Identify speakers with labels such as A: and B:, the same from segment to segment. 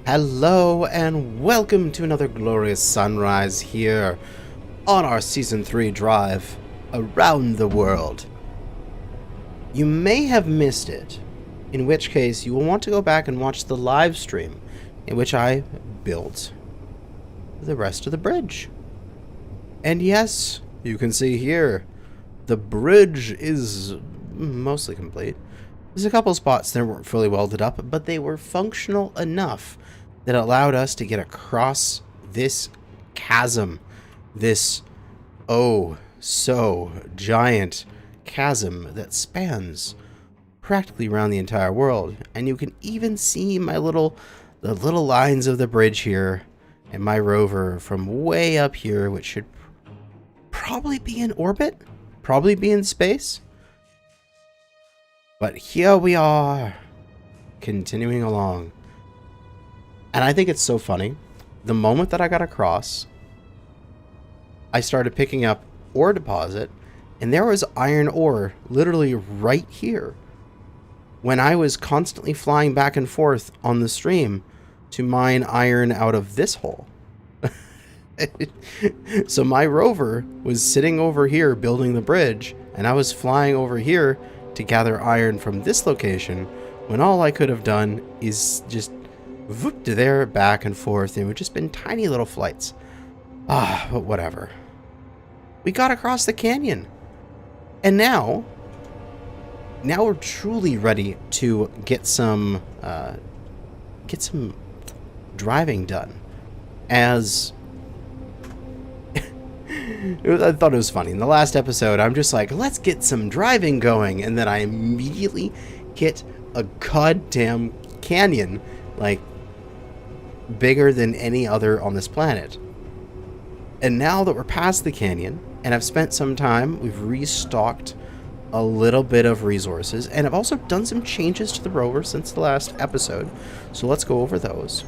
A: Hello and welcome to another glorious sunrise here on our Season 3 drive around the world. You may have missed it, in which case you will want to go back and watch the live stream in which I built the rest of the bridge. And yes, you can see here, the bridge is mostly complete. There's a couple spots that weren't fully welded up, but they were functional enough that allowed us to get across this chasm, this oh so giant chasm that spans practically around the entire world. And you can even see the little lines of the bridge here and my rover from way up here, which should probably be in orbit, probably be in space. But here we are, continuing along. And I think it's so funny. The moment that I got across, I started picking up ore deposit, and there was iron ore literally right here. When I was constantly flying back and forth on the stream to mine iron out of this hole. So my rover was sitting over here building the bridge, and I was flying over here to gather iron from this location, when all I could have done is just whoop to there, back and forth. It would just been tiny little flights. But whatever. We got across the canyon. And now we're truly ready to get some driving done. As I thought it was funny. In the last episode, I'm just like, let's get some driving going. And then I immediately hit a goddamn canyon, like, bigger than any other on this planet. And now that we're past the canyon, and I've spent some time, we've restocked a little bit of resources. And I've also done some changes to the rover since the last episode. So let's go over those.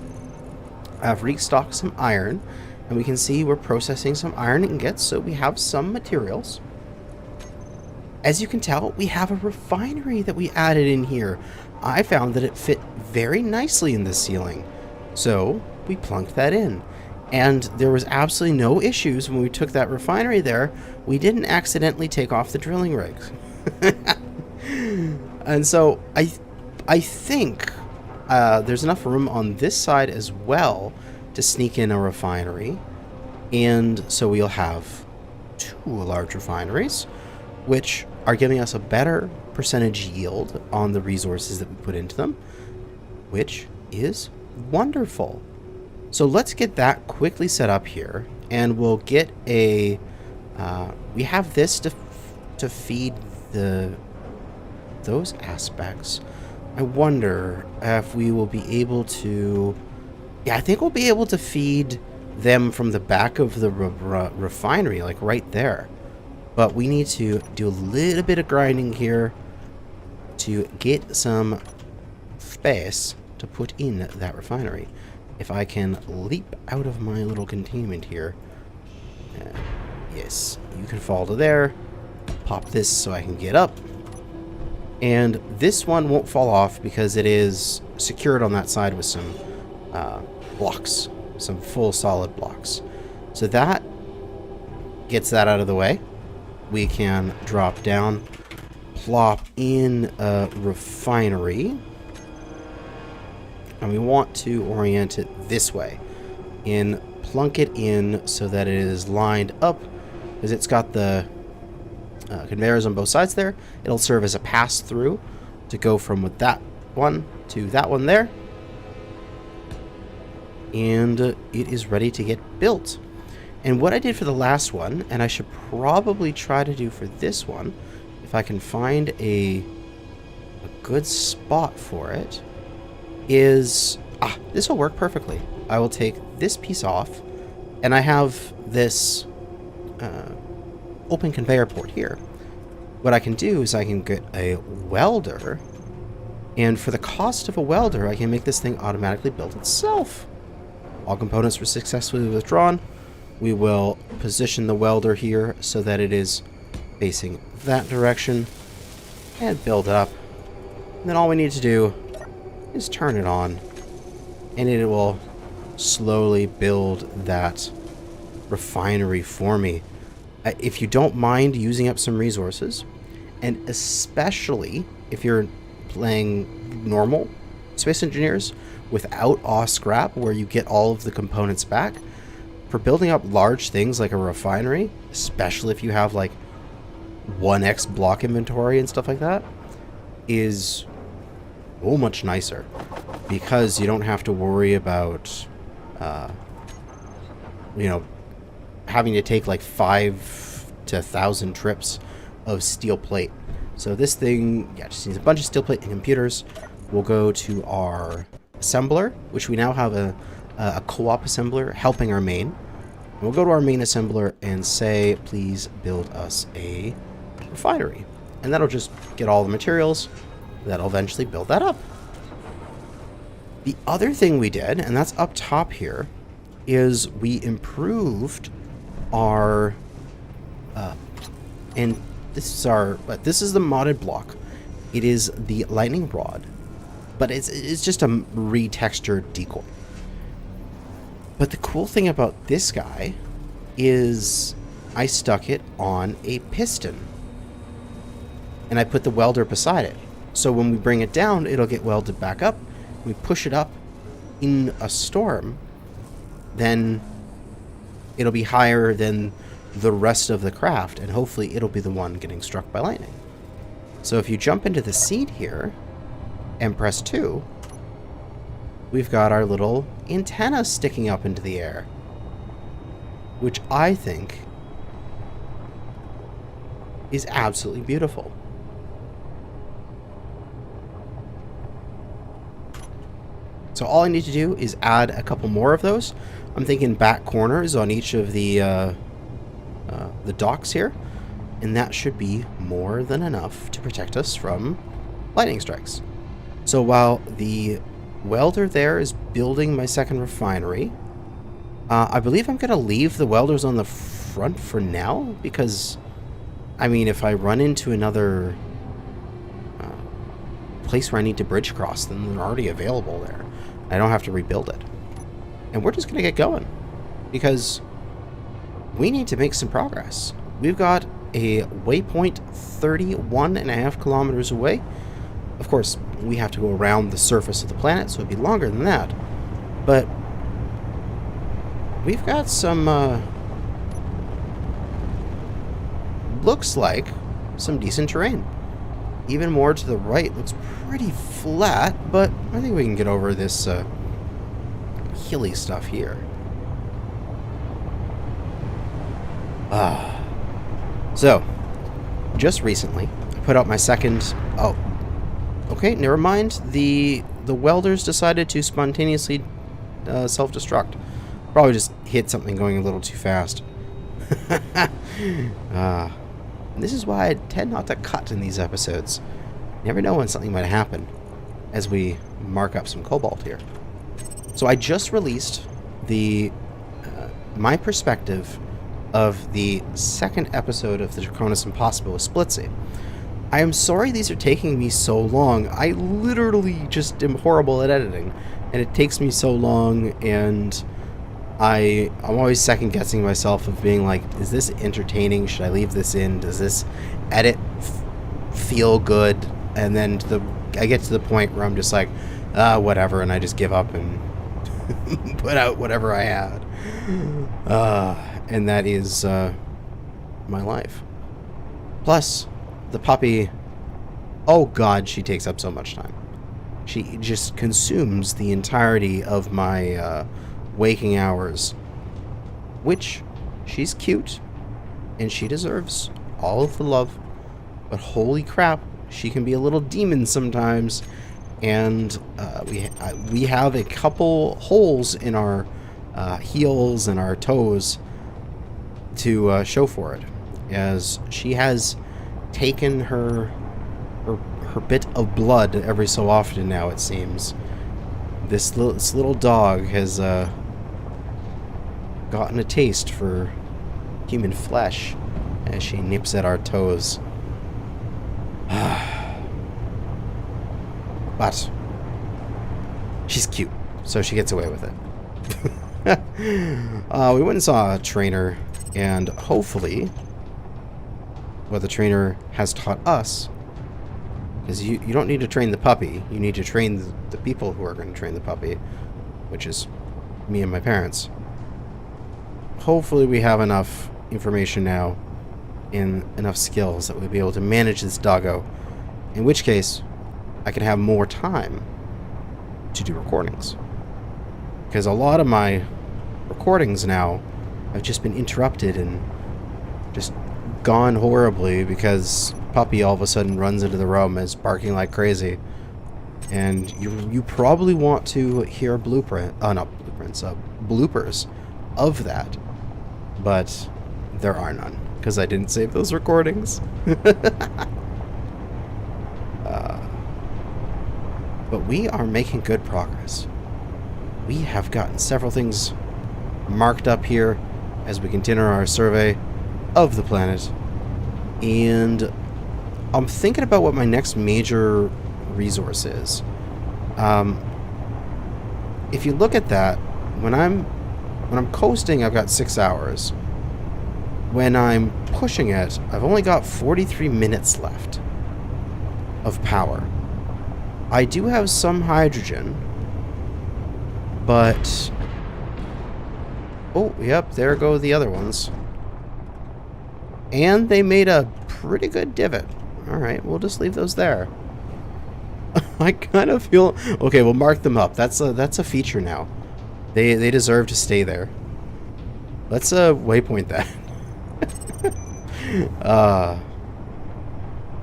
A: I've restocked some iron. And we can see we're processing some iron ingots, so we have some materials. As you can tell, we have a refinery that we added in here. I found that it fit very nicely in the ceiling, so we plunked that in. And there was absolutely no issues when we took that refinery there. We didn't accidentally take off the drilling rigs. And so I think there's enough room on this side as well to sneak in a refinery, and so we'll have two large refineries, which are giving us a better percentage yield on the resources that we put into them, which is wonderful. So let's get that quickly set up here, and we'll get a we have this to feed those aspects. I wonder if we will be able to. Yeah, I think we'll be able to feed them from the back of the refinery, like right there. But we need to do a little bit of grinding here to get some space to put in that refinery. If I can leap out of my little containment here. Yes, you can fall to there. Pop this so I can get up. And this one won't fall off because it is secured on that side with some blocks, some full solid blocks. So that gets that out of the way. We can drop down, plop in a refinery, and we want to orient it this way and plunk it in so that it is lined up, because it's got the conveyors on both sides there. It'll serve as a pass through to go from with that one to that one there. And it is ready to get built. And what I did for the last one, and I should probably try to do for this one, if I can find a good spot for it, is this will work perfectly. I will take this piece off, and I have this open conveyor port here. What I can do is I can get a welder, and for the cost of a welder, I can make this thing automatically build itself. All components were successfully withdrawn. We will position the welder here so that it is facing that direction and build it up. And then all we need to do is turn it on and it will slowly build that refinery for me. If you don't mind using up some resources, and especially if you're playing normal Space Engineers without awe scrap, where you get all of the components back, for building up large things like a refinery, especially if you have like 1x block inventory and stuff like that, is much nicer, because you don't have to worry about having to take like 5 to 1,000 trips of steel plate. So this thing, just needs a bunch of steel plate and computers. We'll go to our assembler, which we now have a co-op assembler helping our main. And we'll go to our main assembler and say, please build us a refinery. And that'll just get all the materials. That'll eventually build that up. The other thing we did, and that's up top here, is we improved our and this is the modded block. It is the lightning rod, but it's just a retextured decoy. But the cool thing about this guy is I stuck it on a piston, and I put the welder beside it. So when we bring it down, it'll get welded back up. We push it up in a storm, then it'll be higher than the rest of the craft, and hopefully it'll be the one getting struck by lightning. So if you jump into the seat here and press 2, we've got our little antenna sticking up into the air, which I think is absolutely beautiful. So all I need to do is add a couple more of those. I'm thinking back corners on each of the docks here, and that should be more than enough to protect us from lightning strikes. So while the welder there is building my second refinery, I believe I'm going to leave the welders on the front for now, because, I mean, if I run into another place where I need to bridge cross, then they're already available there. I don't have to rebuild it. And we're just going to get going, because we need to make some progress. We've got a waypoint 31.5 kilometers away. Of course, we have to go around the surface of the planet, so it'd be longer than that. But we've got some, looks like some decent terrain. Even more to the right looks pretty flat, but I think we can get over this hilly stuff here. So, just recently, I put out my second... Oh, okay, never mind. The welders decided to spontaneously self-destruct. Probably just hit something going a little too fast. This is why I tend not to cut in these episodes. You never know when something might happen as we mark up some cobalt here. So I just released the my perspective of the second episode of the Draconis Impossible with Splitsy. I am sorry these are taking me so long. I literally just am horrible at editing, and it takes me so long, and I'm always second guessing myself of being like, is this entertaining? Should I leave this in? Does this edit feel good? And then I get to the point where I'm just like, whatever, and I just give up and put out whatever I had. And that is my life. Plus, the puppy, oh god, she takes up so much time. She just consumes the entirety of my waking hours, which she's cute and she deserves all of the love, but holy crap, she can be a little demon sometimes, and we have a couple holes in our heels and our toes to show for it, as she has taken her bit of blood every so often now, it seems. This little dog has gotten a taste for human flesh as she nips at our toes. But she's cute, so she gets away with it. We went and saw a trainer, and hopefully what the trainer has taught us is you don't need to train the puppy. You need to train the people who are going to train the puppy, which is me and my parents. Hopefully we have enough information now and enough skills that we'll be able to manage this doggo, in which case I can have more time to do recordings. Because a lot of my recordings now have just been interrupted and just gone horribly because puppy all of a sudden runs into the room and is barking like crazy. And you probably want to hear bloopers of that. But there are none, because I didn't save those recordings. But we are making good progress. We have gotten several things marked up here as we continue our survey of the planet. And I'm thinking about what my next major resource is. If you look at that, when I'm coasting, I've got 6 hours. When I'm pushing it, I've only got 43 minutes left of power. I do have some hydrogen, but... oh, yep, there go the other ones. And they made a pretty good divot. Alright, we'll just leave those there. I kind of feel... okay, we'll mark them up. That's a feature now. They deserve to stay there. Let's waypoint that.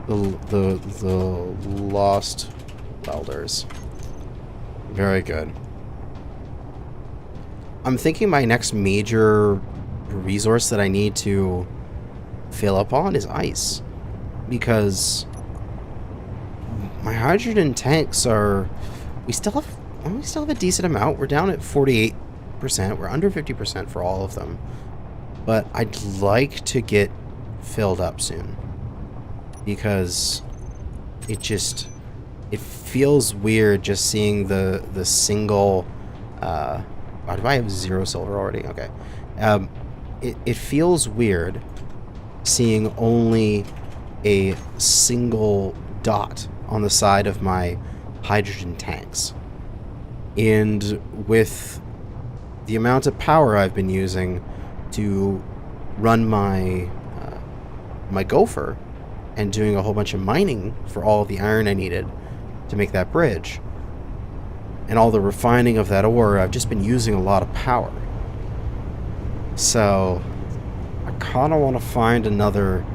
A: The lost welders. Very good. I'm thinking my next major resource that I need to fill up on is ice, because my hydrogen tanks are... we still have a decent amount. We're down at 48%. We're under 50% for all of them. But I'd like to get filled up soon, because it feels weird just seeing the single... why do I have 0 silver already? Okay. It feels weird seeing only a single dot on the side of my hydrogen tanks. And with the amount of power I've been using to run my my gopher and doing a whole bunch of mining for all the iron I needed to make that bridge, and all the refining of that ore, I've just been using a lot of power. So I kind of want to find another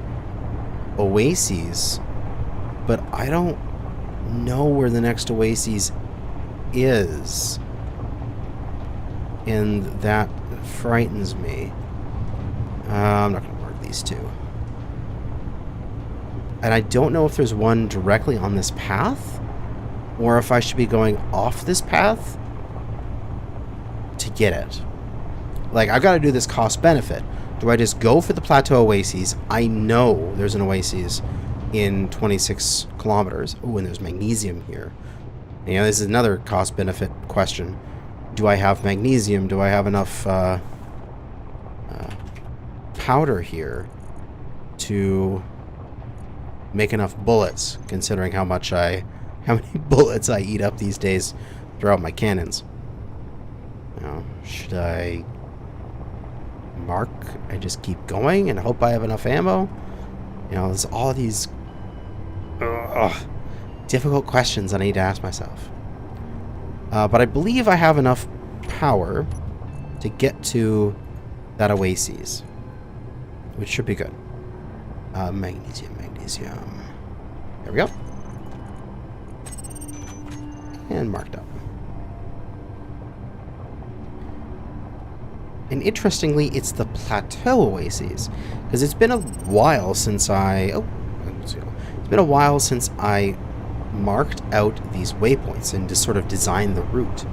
A: oasis, but I don't know where the next oasis is, and that frightens me. I'm not going to mark these two. And I don't know if there's one directly on this path, or if I should be going off this path to get it. Like, I've got to do this cost-benefit. Do I just go for the plateau oases? I know there's an oasis in 26 kilometers. Oh, and there's magnesium here. You know, this is another cost-benefit question. Do I have magnesium? Do I have enough powder here to make enough bullets, considering how many bullets I eat up these days throughout my cannons? You know, should I mark and just keep going and hope I have enough ammo? You know, there's all these difficult questions I need to ask myself. But I believe I have enough power to get to that oasis, which should be good. Magnesium. There we go. And marked up. And interestingly, it's the plateau oases, because it's been a while since it's been a while since I marked out these waypoints and just sort of designed the route.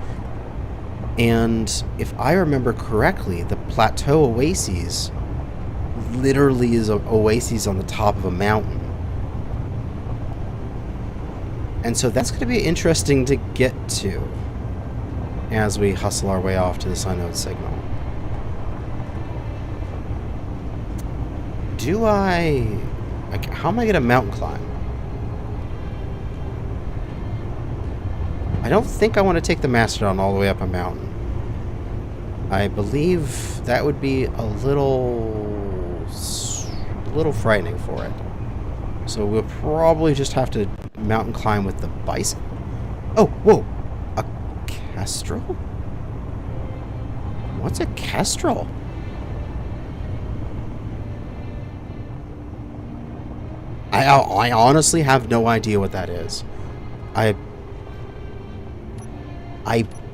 A: And if I remember correctly, the plateau oases literally is an oasis on the top of a mountain. And so that's going to be interesting to get to. as we hustle our way off to this unknown signal. Do I... Like, how am I going to mountain climb? I don't think I want to take the Mastodon all the way up a mountain. I believe that would be a little frightening for it. So we'll probably just have to mountain climb with the Bison. Oh, whoa! A Kestrel? What's a Kestrel? I honestly have no idea what that is. I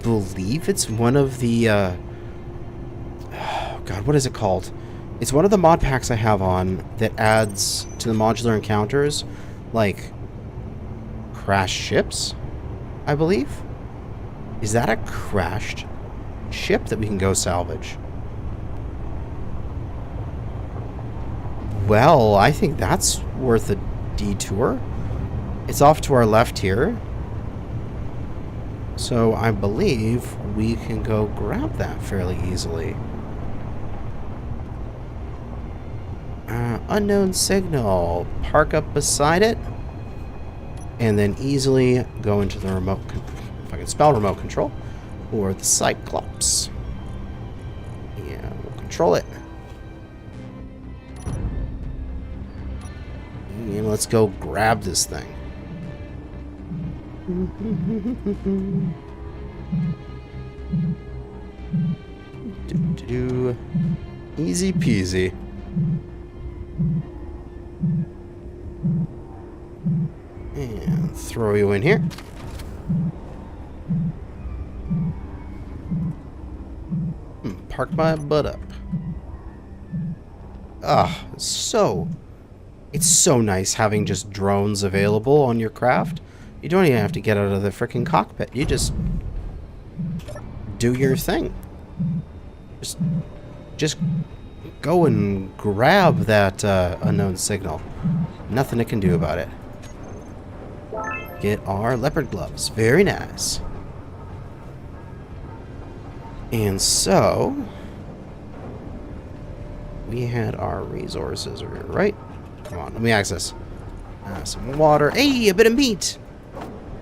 A: believe it's one of the, oh God, what is it called? It's one of the mod packs I have on that adds to the modular encounters, like, crashed ships, I believe? Is that a crashed ship that we can go salvage? Well, I think that's worth a detour. It's off to our left here. So I believe we can go grab that fairly easily. Unknown signal. Park up beside it. And then easily go into the remote, if I can spell remote control, or the Cyclops. Yeah, we'll control it. And let's go grab this thing. Easy peasy. And throw you in here. Park my butt up. Ah, it's so nice having just drones available on your craft. You don't even have to get out of the frickin' cockpit. You just do your thing. Just go and grab that unknown signal. Nothing it can do about it. Get our leopard gloves. Very nice. And so we had our resources, right? Come on, let me access. Some water. Hey, a bit of meat.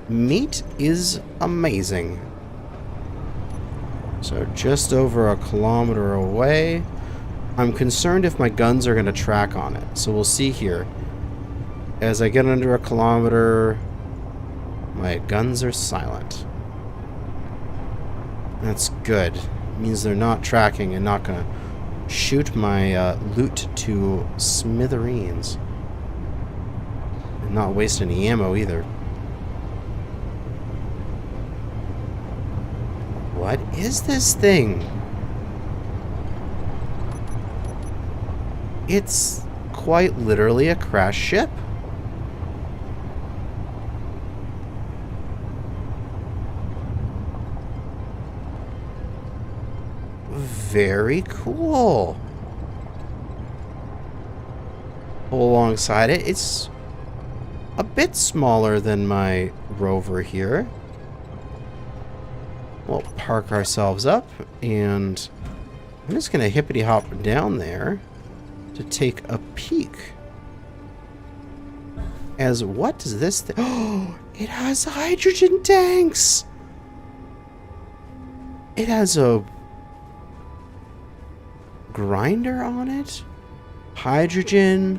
A: Meat is amazing. So just over a kilometer away. I'm concerned if my guns are going to track on it. So we'll see here. As I get under a kilometer, my guns are silent. That's good. It means they're not tracking and not going to shoot my loot to smithereens. And not waste any ammo either. What is this thing? It's quite literally a crashed ship. Very cool. Alongside it, it's a bit smaller than my Rover here. We'll park ourselves up, and I'm just going to hippity-hop down there to take a peek. As what does this thing... Oh, it has hydrogen tanks! It has a grinder on it? Hydrogen?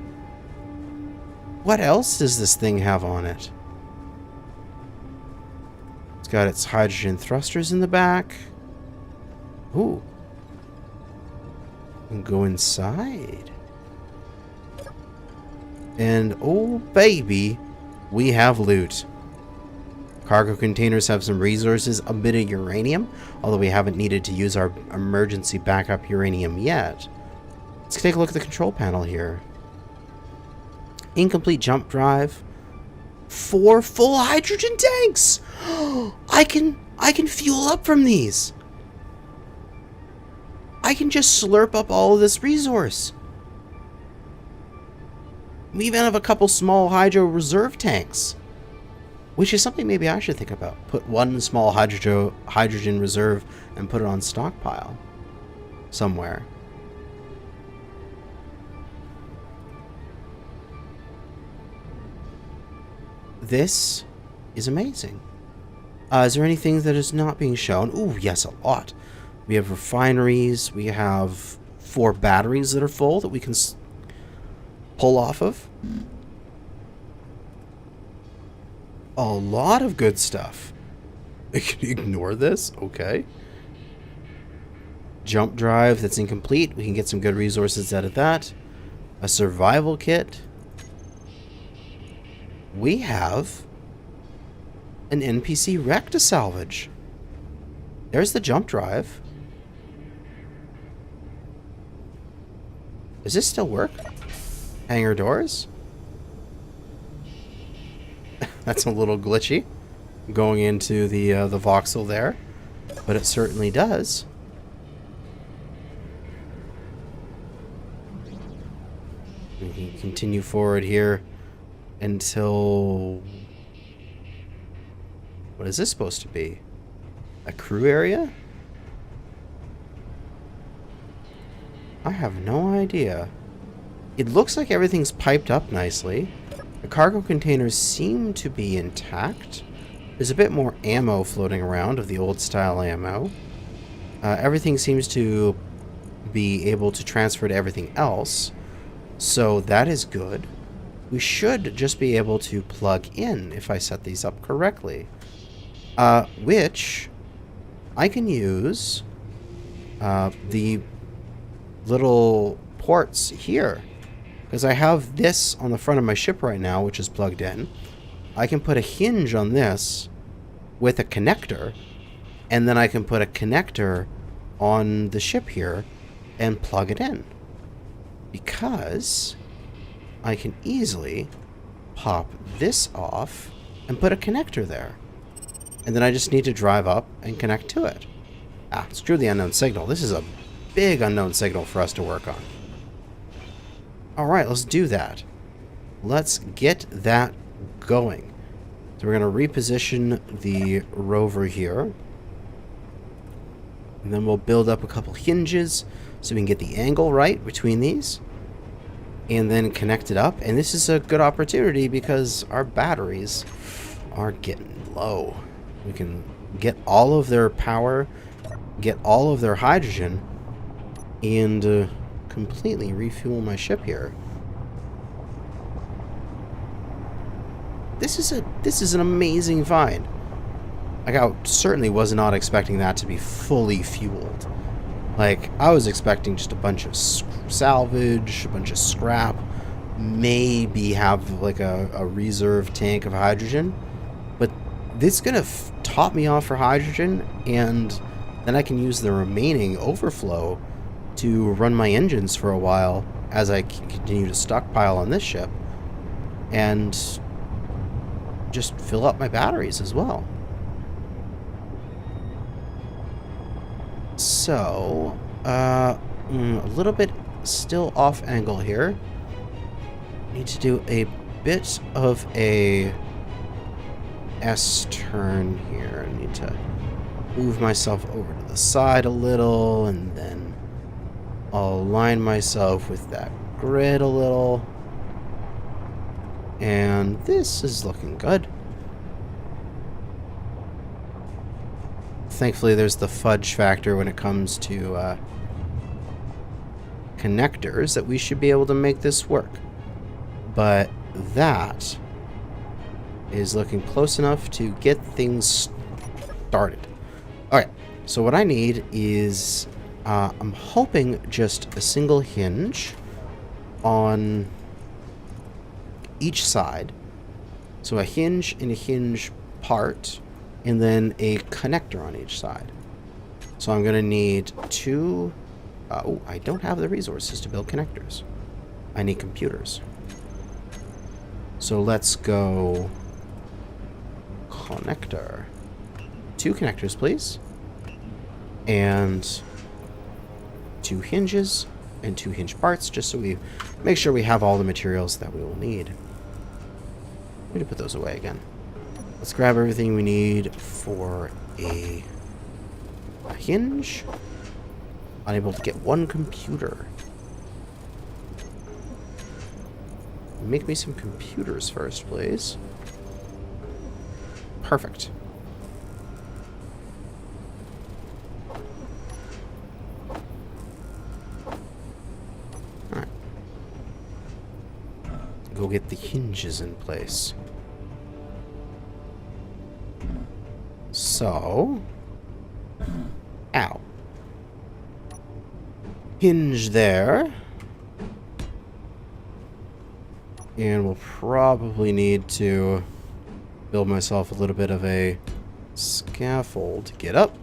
A: What else does this thing have on it? It's got its hydrogen thrusters in the back. Ooh. And go inside. And oh baby, we have loot. Cargo containers have some resources, a bit of uranium, although we haven't needed to use our emergency backup uranium yet. Let's take a look at the control panel here. Incomplete jump drive. 4 full hydrogen tanks! I can fuel up from these. I can just slurp up all of this resource. We even have a couple small hydro reserve tanks. Which is something maybe I should think about. Put one small hydrogen reserve and put it on stockpile somewhere. This is amazing. Is there anything that is not being shown? Ooh, yes, a lot. We have refineries. We have 4 batteries that are full that we can pull off of. A lot of good stuff. I can ignore this? Okay. Jump drive that's incomplete. We can get some good resources out of that. A survival kit. We have an NPC wreck to salvage. There's the jump drive. Does this still work? Hangar doors? That's a little glitchy going into the voxel there, but it certainly does. We can continue forward here until... What is this supposed to be? A crew area? I have no idea. It looks like everything's piped up nicely. The cargo containers seem to be intact. There's a bit more ammo floating around of the old style ammo. Everything seems to be able to transfer to everything else. So that is good. We should just be able to plug in if I set these up correctly. Which I can use the little ports here. Because I have this on the front of my ship right now, which is plugged in. I can put a hinge on this with a connector, and then I can put a connector on the ship here and plug it in. Because I can easily pop this off and put a connector there. And then I just need to drive up and connect to it. Ah, screw the unknown signal. This is a big unknown signal for us to work on. Alright, let's do that. Let's get that going. So we're going to reposition the rover here. And then we'll build up a couple hinges so we can get the angle right between these. And then connect it up. And this is a good opportunity because our batteries are getting low. We can get all of their power, get all of their hydrogen, and completely refuel my ship here. This is an amazing find. Like, I certainly was not expecting that to be fully fueled. Like, I was expecting just a bunch of salvage, a bunch of scrap, maybe have like a reserve tank of hydrogen. But this is gonna top me off for hydrogen, and then I can use the remaining overflow to run my engines for a while as I continue to stockpile on this ship and just fill up my batteries as well. So, a little bit still off angle here. Need to do a bit of a S-turn here. I need to move myself over to the side a little and then align myself with that grid a little. And this is looking good. Thankfully, there's the fudge factor when it comes to connectors that we should be able to make this work. But that is looking close enough to get things started. Alright, so what I need is, I'm hoping just a single hinge on each side. So a hinge and a hinge part, and then a connector on each side. So I'm going to need two... oh, I don't have the resources to build connectors. I need computers. So let's go... connector. 2 connectors, please. And 2 hinges and 2 hinge parts, just so we make sure we have all the materials that we will need. I'm going to put those away again. Let's grab everything we need for a hinge. Unable to get one computer. Make me some computers first, please. Perfect. Alright. Go get the hinges in place. So... Ow. Hinge there. And we'll probably need to build myself a little bit of a scaffold to get up.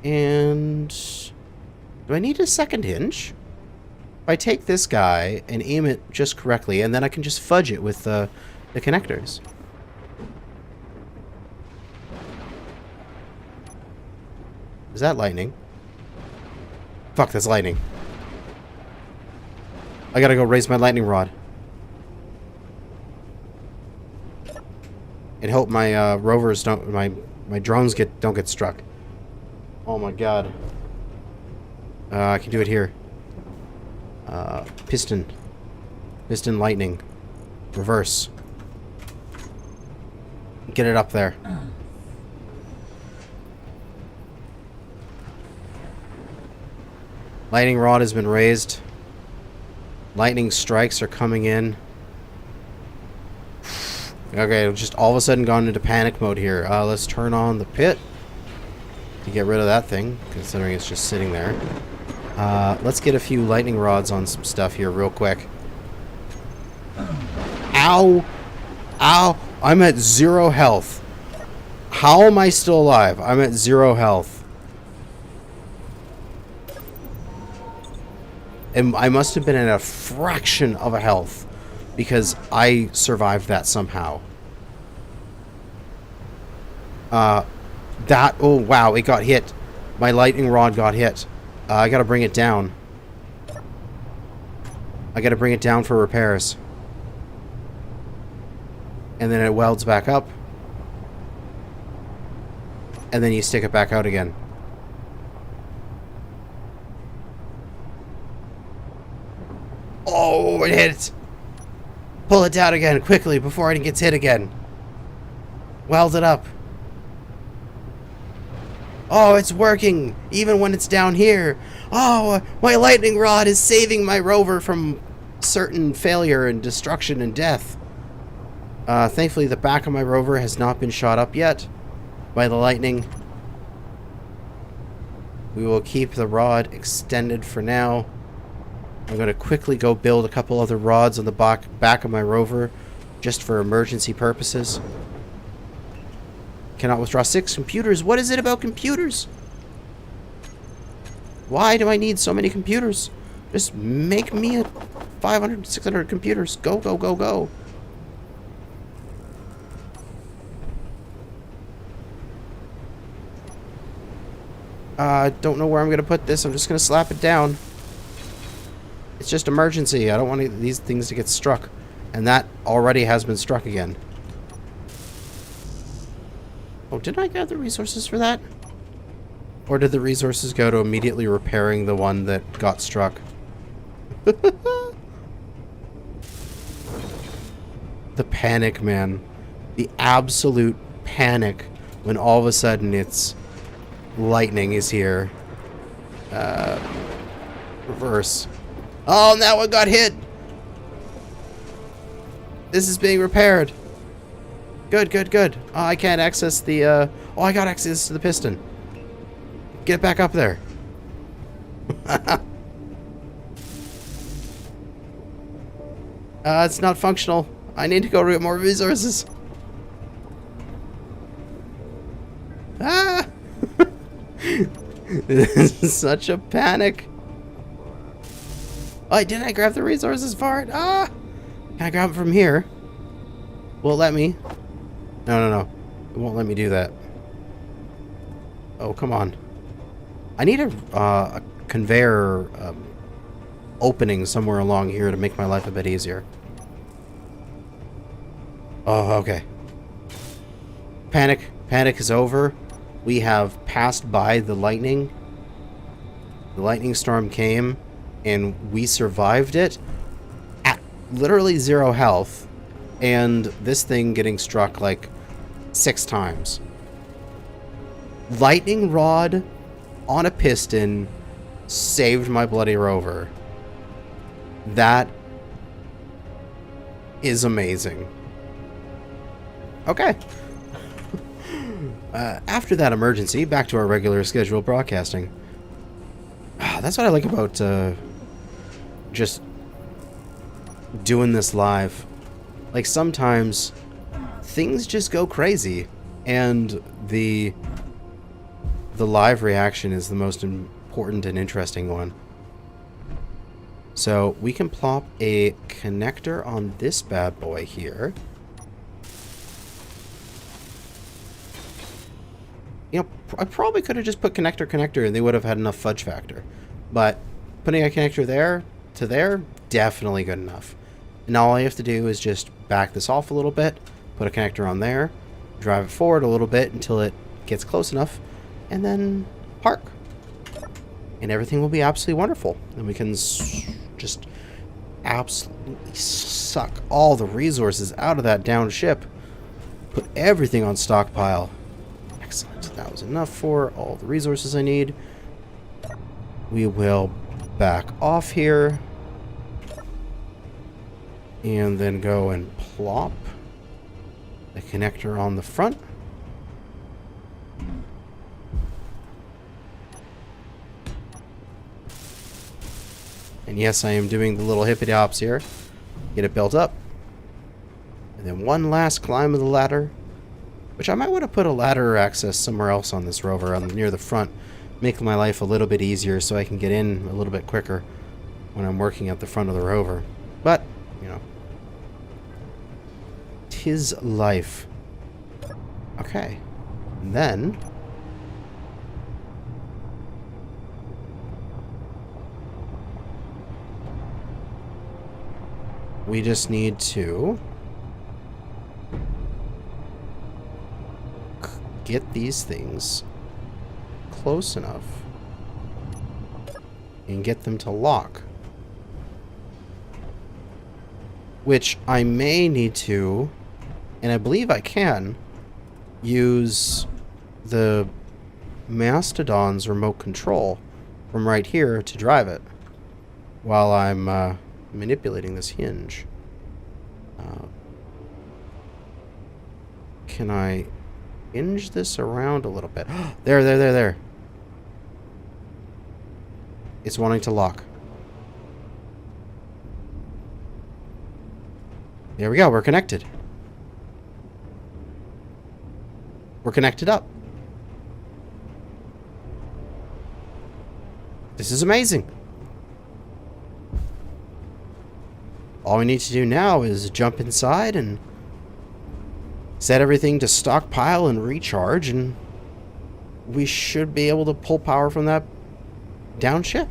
A: And do I need a second hinge? If I take this guy and aim it just correctly, and then I can just fudge it with the connectors. Is that lightning? Fuck, that's lightning. I gotta go raise my lightning rod. And hope my rovers don't, my drones don't get struck. Oh my god. I can do it here. Piston lightning. Reverse. Get it up there. Lightning rod has been raised. Lightning strikes are coming in. Okay, I've just all of a sudden gone into panic mode here. Let's turn on the pit to get rid of that thing, considering it's just sitting there. Let's get a few lightning rods on some stuff here real quick. Ow! Ow! I'm at 0 health. How am I still alive? I'm at 0 health. And I must have been at a fraction of a health because I survived that somehow. Oh wow, it got hit. My lightning rod got hit. I gotta bring it down. I gotta bring it down for repairs. And then it welds back up. And then you stick it back out again. Oh, it hit! Pull it down again, quickly, before it gets hit again. Weld it up. Oh, it's working, even when it's down here. Oh, my lightning rod is saving my rover from certain failure and destruction and death. Thankfully, the back of my rover has not been shot up yet by the lightning. We will keep the rod extended for now. I'm going to quickly go build a couple other rods on the back of my rover, just for emergency purposes. Cannot withdraw 6 computers. What is it about computers? Why do I need so many computers? Just make me a 500, 600 computers. Go, go, go, go. Don't know where I'm going to put this. I'm just going to slap it down. It's just emergency. I don't want these things to get struck. And that already has been struck again. Oh, didn't I get the resources for that? Or did the resources go to immediately repairing the one that got struck? The panic, man. The absolute panic when all of a sudden it's lightning is here. Reverse. Oh, that one got hit. This is being repaired. Good, good, good. Oh, I can't access the, oh, I got access to the piston. Get back up there. It's not functional. I need to go get more resources. Ah! This is such a panic. Oh, didn't I grab the resources for it? Ah! Can I grab it from here? Will it let me? No, no, no. It won't let me do that. Oh, come on. I need a conveyor opening somewhere along here to make my life a bit easier. Oh, okay. Panic is over. We have passed by the lightning. The lightning storm came, and we survived it at literally 0 health, and this thing getting struck like 6 times. Lightning rod on a piston saved my bloody Rover. That is amazing. Okay. After that emergency, back to our regular scheduled broadcasting. That's what I like about just doing this live. Like, sometimes things just go crazy, and the live reaction is the most important and interesting one. So we can plop a connector on this bad boy here. You know, I probably could have just put connector and they would have had enough fudge factor. But putting a connector there to there, definitely good enough. And all I have to do is just back this off a little bit, put a connector on there, drive it forward a little bit until it gets close enough, and then park. And everything will be absolutely wonderful. And we can just absolutely suck all the resources out of that downed ship. Put everything on stockpile. Excellent. That was enough for all the resources I need. We will back off here. And then go and plop the connector on the front. And yes, I am doing the little hippity hops here. Get it built up. And then one last climb of the ladder. Which I might want to put a ladder access somewhere else on this Rover, near the front. Make my life a little bit easier so I can get in a little bit quicker when I'm working at the front of the Rover. But, you know, 'tis life. Okay. And then we just need to get these things close enough and get them to lock. Which I may need to, and I believe I can, use the Mastodon's remote control from right here to drive it while I'm manipulating this hinge. Can I hinge this around a little bit? There. It's wanting to lock. There we go. We're connected. We're connected up. This is amazing. All we need to do now is jump inside and set everything to stockpile and recharge, and we should be able to pull power from that down ship.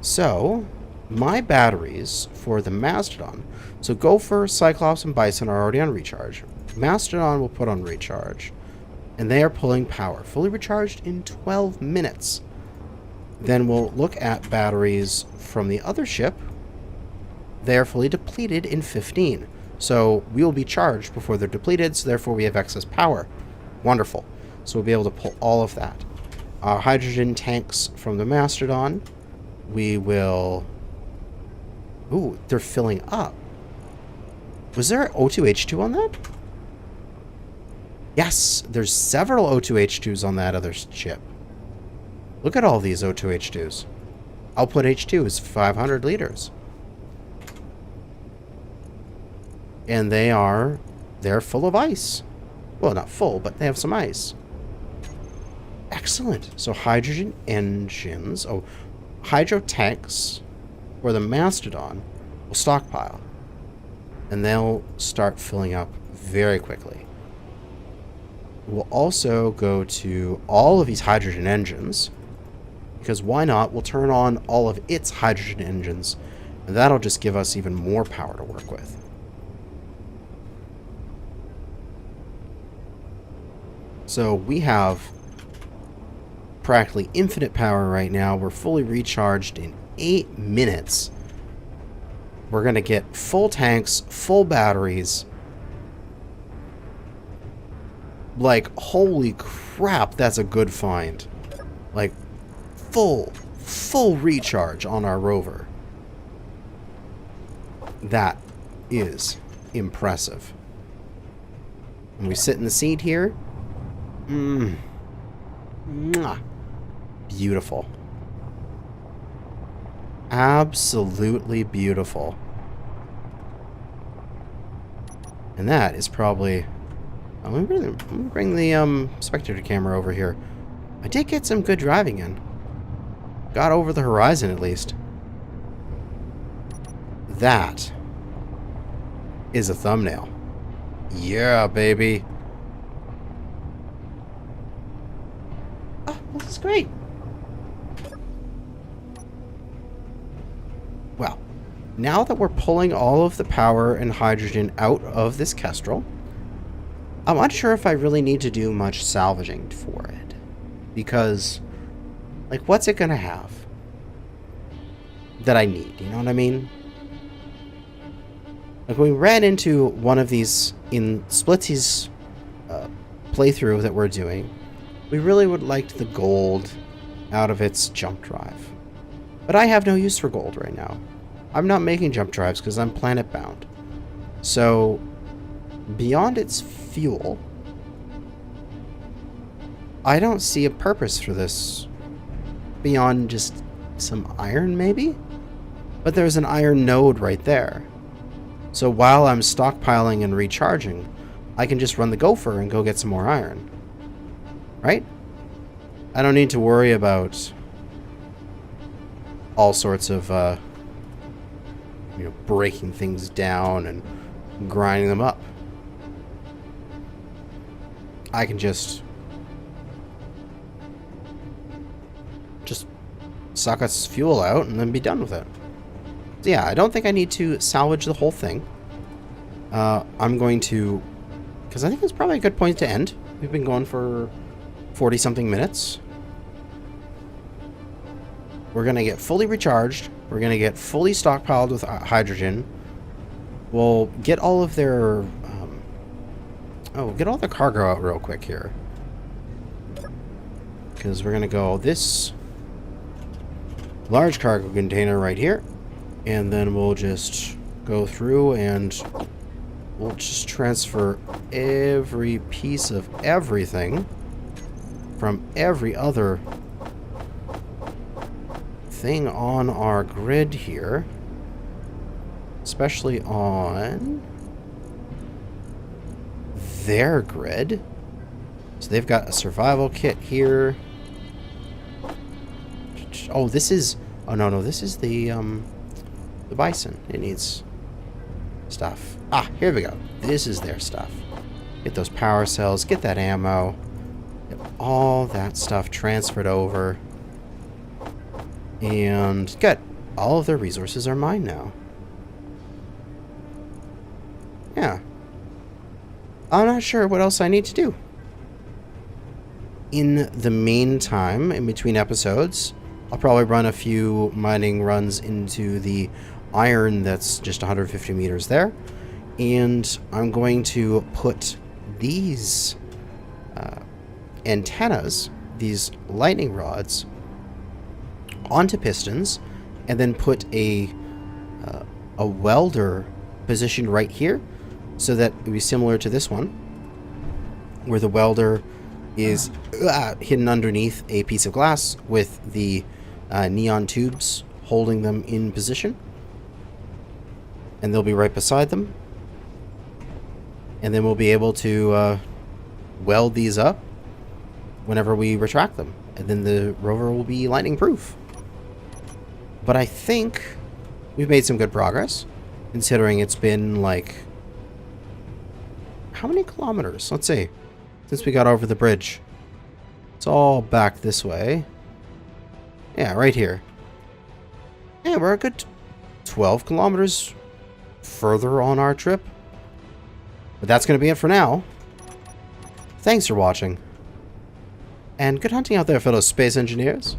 A: So, my batteries for the Mastodon. So Gopher, Cyclops, and Bison are already on recharge. Mastodon will put on recharge, and they are pulling power. Fully recharged in 12 minutes. Then we'll look at batteries from the other ship. They are fully depleted in 15. So we will be charged before they're depleted, so therefore we have excess power. Wonderful. So we'll be able to pull all of that. Our hydrogen tanks from the Mastodon, we will... Ooh, they're filling up. Was there O2H2 on that? Yes, there's several O2H2s on that other ship. Look at all these O2H2s. Output H2 is 500 liters. And they're full of ice. Well, not full, but they have some ice. Excellent. So hydrogen engines, hydro tanks for the Mastodon will stockpile. And they'll start filling up very quickly. We'll also go to all of these hydrogen engines. Because why not? We'll turn on all of its hydrogen engines, and that'll just give us even more power to work with. So we have practically infinite power right now. We're fully recharged in 8 minutes. We're going to get full tanks, full batteries. Like, holy crap, that's a good find. Like, full recharge on our rover. That is impressive. And we sit in the seat here. Mwah. Beautiful. Absolutely beautiful. And that is probably... I'm going to bring the spectator camera over here. I did get some good driving in. Got over the horizon at least. That is a thumbnail. Yeah, baby. Oh, this is great. Well, now that we're pulling all of the power and hydrogen out of this Kestrel, I'm not sure if I really need to do much salvaging for it. Because, like, what's it gonna have that I need? You know what I mean? Like, when we ran into one of these in Splitsy's playthrough that we're doing, we really would like the gold out of its jump drive. But I have no use for gold right now. I'm not making jump drives because I'm planet bound. So, beyond its fuel, I don't see a purpose for this beyond just some iron, maybe? But there's an iron node right there. So while I'm stockpiling and recharging, I can just run the gopher and go get some more iron. Right? I don't need to worry about all sorts of, breaking things down and grinding them up. I can just suck its fuel out and then be done with it. So yeah, I don't think I need to salvage the whole thing. I'm going to, because I think it's probably a good point to end. We've been going for 40-something minutes. We're going to get fully recharged. We're going to get fully stockpiled with hydrogen. We'll get all of their... get all the cargo out real quick here. Because we're going to go this large cargo container right here. And then we'll just go through and we'll just transfer every piece of everything from every other thing on our grid here. Especially on their grid. So they've got a survival kit here. Oh, this is... Oh, no, this is the bison. It needs stuff. Ah, here we go. This is their stuff. Get those power cells. Get that ammo. Get all that stuff transferred over. And good. All of their resources are mine now. Yeah. I'm not sure what else I need to do. In the meantime, in between episodes, I'll probably run a few mining runs into the iron that's just 150 meters there. And I'm going to put these antennas, these lightning rods, onto pistons, and then put a welder positioned right here, so that it would be similar to this one, where the welder is hidden underneath a piece of glass with the neon tubes holding them in position. And they'll be right beside them. And then we'll be able to weld these up whenever we retract them. And then the rover will be lightning proof. But I think we've made some good progress, considering it's been like... How many kilometers? Let's see. Since we got over the bridge. It's all back this way. Yeah, right here. Yeah, we're a good 12 kilometers further on our trip. But that's going to be it for now. Thanks for watching. And good hunting out there, fellow space engineers.